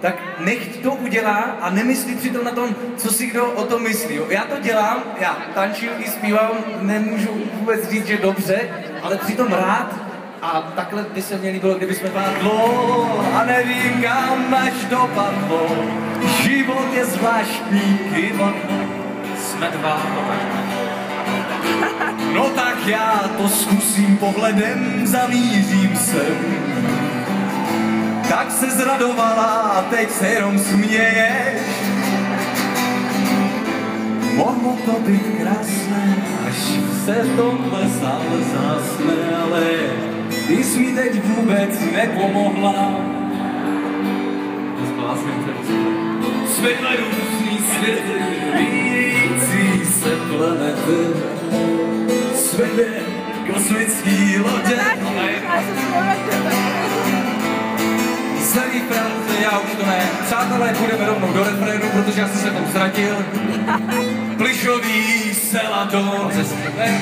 tak nechť to udělá a nemyslí přitom na tom, co si kdo o tom myslí. Jo. Já to dělám, já tančím i zpívám, nemůžu vůbec říct, že dobře, ale přitom rád. A takhle by se mě líbilo, kdyby jsme pádlo a nevím, kam až dopadlo. Život je zvláštní kyvadlo. Jsme dva. No tak já to zkusím pohledem, zamířím sem. Tak se zradovala a teď se jenom směješ. Mohlo to být krásné, až se v tomhle sále zásne, ale ty jsi mi teď vůbec nepomohla. Světle různý světy, vyjící se planety, světle kosmický lodě. Starý Franci, já už to ne. Přátelé, půjdeme rovnou do refrénu, protože já jsem se tam ztratil. Plišový selato.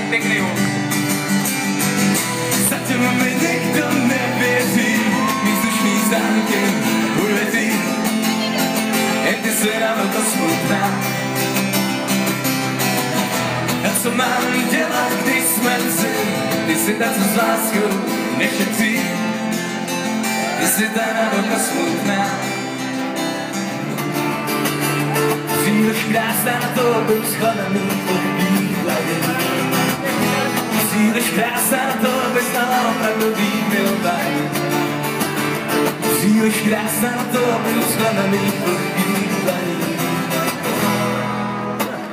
Pěkný hod. Zatím mi nikdo nevěří, výzdušný stánky uvěří. Jen ty se nám to smutná. A co mám dělat, když jsme si, ty si ta, co s láskou nešetří. Ty jsi ta nadoka smutná. Příliš krásná na to byl schladený pohybí hladin. Příliš krásná na to, aby znala opravdový milování. Příliš krásná na to, aby byl schladený pohybí hladin.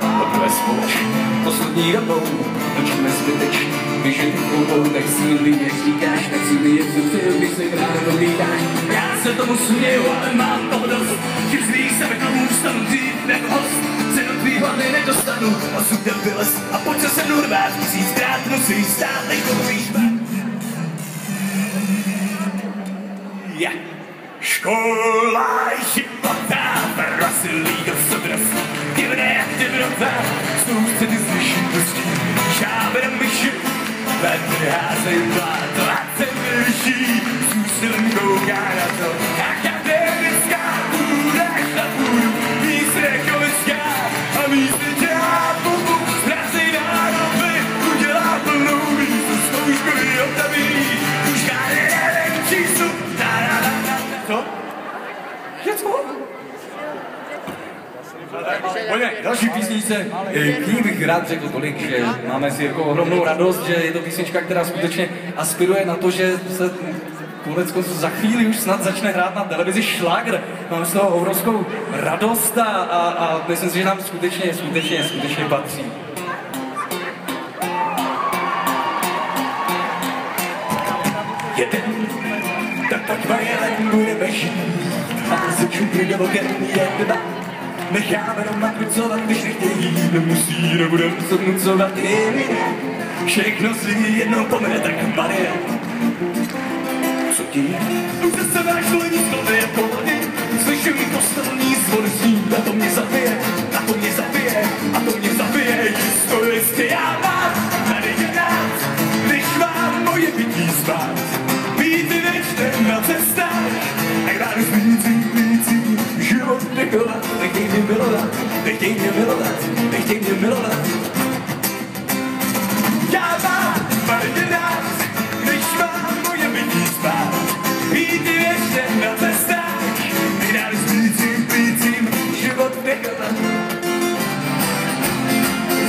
Takové společně poslední dobou točíme zbytečně. Když je ty koubou, tak sílí, jak říkáš, tak sílí je vzduchu, když se ráno hlídáš. Já se tomu směju, ale mám toho dost, že svých se domů vstanu dřív jako host. Se do tvý hlavy nedostanu, osud tě vylez a pojď se se mnou rvát, tisíckrát musíš stát, než to víš. Yeah. Škola života, vrasilý osobnost, divné aktivita, soustředí ty slyší pustí, žáberem myši. Vedle házej pláto a se vyšší, s úsilem kouká na to. Akademická půjdeš na půdu, víc nekolická a víc nedělápu. Zpracej nároby, udělá plnou místu, zkoušku i otaví. Už žádný nevím číslu, Co? Je co? Pojďme, další písničce. K ní bych rád řekl tolik, že máme si jako ohromnou radost, že je to písnička, která skutečně aspiruje na to, že se konec konců za chvíli už snad začne hrát na televizi šlágr. Máme z toho obrovskou radost a myslím si, že nám skutečně patří. Jeden, tak jeden budeme žít a se čupy do oken jedna. Necháme doma krucovat, když nechtějí, nemusí, nebudem se vnucovat jim. Všechno si jednou pomene, tak pade. Co ti? Už zase máš volení slovy je pohodě. Slyším postelní zvon zní, a to mě zabije, a to mě zabije, a to mě zabije. Jistě já mám tady je rád, když mám moje bytí spát. Být věčně na cestách, a rád zvícím, život nekolat, nechtěj mě milovat, nechtěj mě milovat, nechtěj mě milovat. Já mám marně rád, když mám moje bytí spát. Být věčně na cestách, rád zvícím, život nekolat.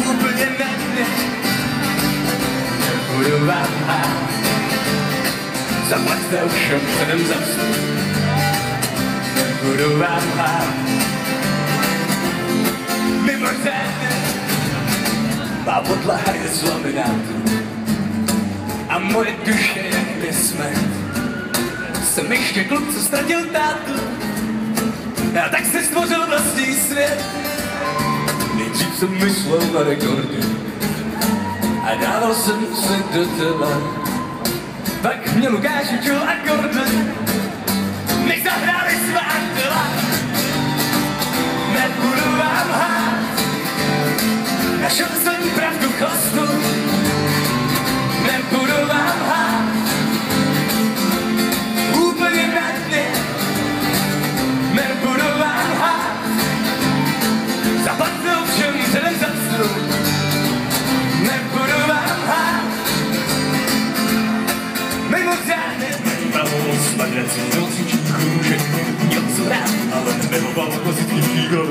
Úplně na mě, budu vám hát. Zaplaťte už předem za vstup. Budu vám hát. Mimořádně má podlaha je z laminátu a moje duše jak nesmet. Jsem ještě kluk, co ztratil tátu a tak se stvořil vlastní svět. Nejdřív jsem myslel na rekordy a dával jsem se do tela. Pak mě Lukáš učil akordy, nech zahráli svá těla. Nebudu vám hát, našel jsem pravdu chlastu. Nebudu vám hát, úplně na dně.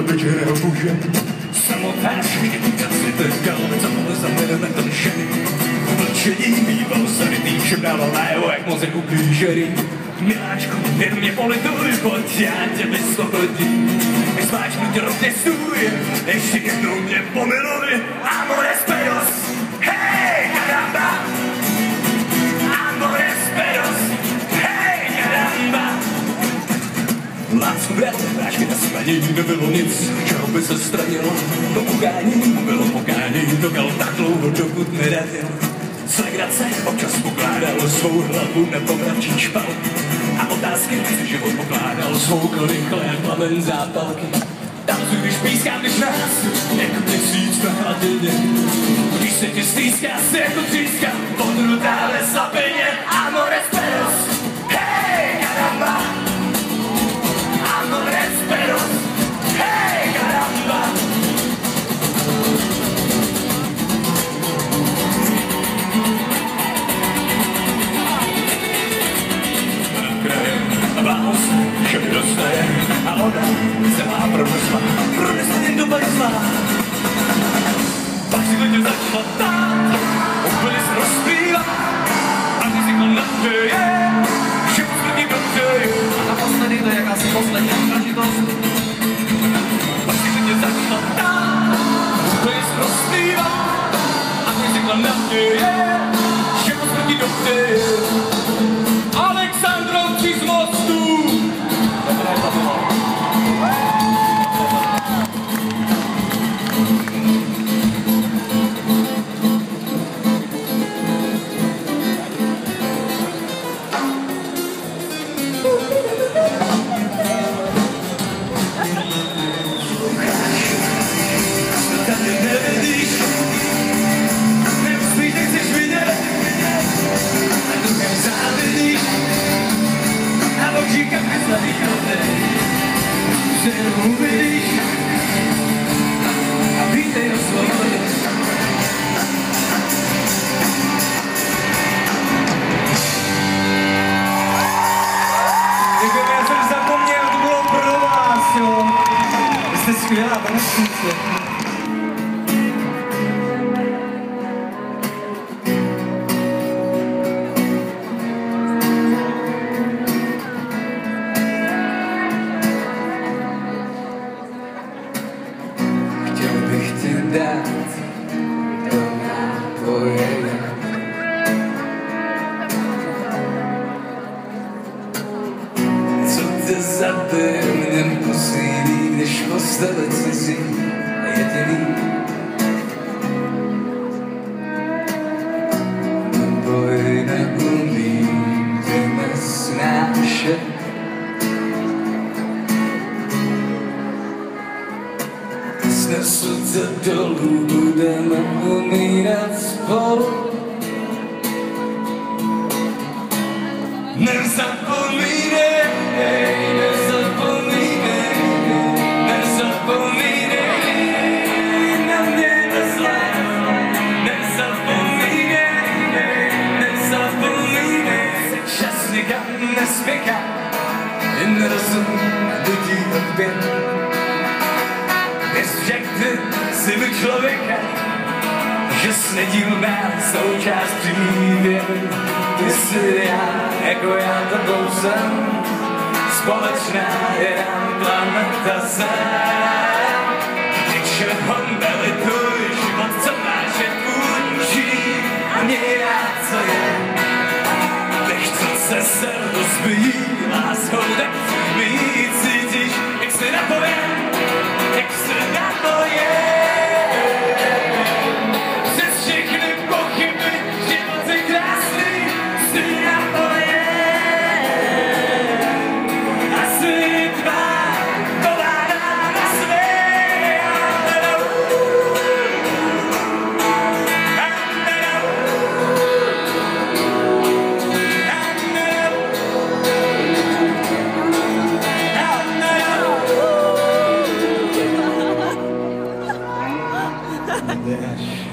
večera muže. Samotná švítka si trkal, co zavedeme ten ženy. Mlčení býval zarytý, všem dával najevo, jak mozek u kýžery. Miláčku, jen mě polituj, pojď, já tě vyslobodím. Když smáčknu tě rozněsuj, ještě jednou mě pomiluj. Amores peros, hej, caramba. Amores peros, hej, caramba. Lásku brat, prášky na spaní, nebylo nic, čeho by se stranilo. To pokání, bylo pokání, to kal tak dlouho, dokud neradil. Slegrace občas pokládal svou hlavu na povravčí špal. A otázky si život pokládal svoukl rychle jak plamen zápalky. Tancuj, když pískám, když nás, jako měsíc na hladině. Když se tě stýská, se jako tříska, podrutá ve slabině. Amores peros, hej, caramba. Amores peros, hej, caramba. Že mi dostaje a ona se má pronesla jen do bajzla. Pak si to tě začala tát, úplně se rozpívá a ty si naděje, že poslední dobře je. A naposledy to je jakási poslední záležitost. Pak si to tě začala tát, úplně se rozpívá a ty si naděje, že poslední dobře je. Alexandrovci z Mostu! Tady nevidíš, nemusíš, nechceš vidět, a druhém závidíš, a v očíkách nezlaví chodej, že jenom uvidíš, a vítej o svobodě. Děkujeme, já jsem zapomněl, to bylo pro vás, jo. Vy jste skvělá, tanečnice. Dát do nápoje. Co tě zabije, mě posílí, když postele cizí a jediný. Boj neumím tě nesnášet. Snesu tě dolů, budeme umírat spolu. Nezapomínej, nezapomínej, nezapomínej na mě nezlé. Nezapomínej, nezapomínej, čas nikam nespěchá, jen rozum budí odběr. Věř, ty jsi mi člověka, že jsi nedílná součást příběhu. Ty jsi jako já tebou jsem, společná je nám planeta Zem. Ničeho nelituj, život, co máš, je tvůj, žij ani já, co je. Nech, co se sem rozbíjí, láskou tak chybí, cítíš, jak jsi napojen. Jak se napoje, přes všechny pochyby, život je krásný, jsi napoje. A svět tvá pokládá na své.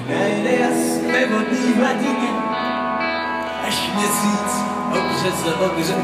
Nejde jasné vodní hladině, až měsíc obře se obře.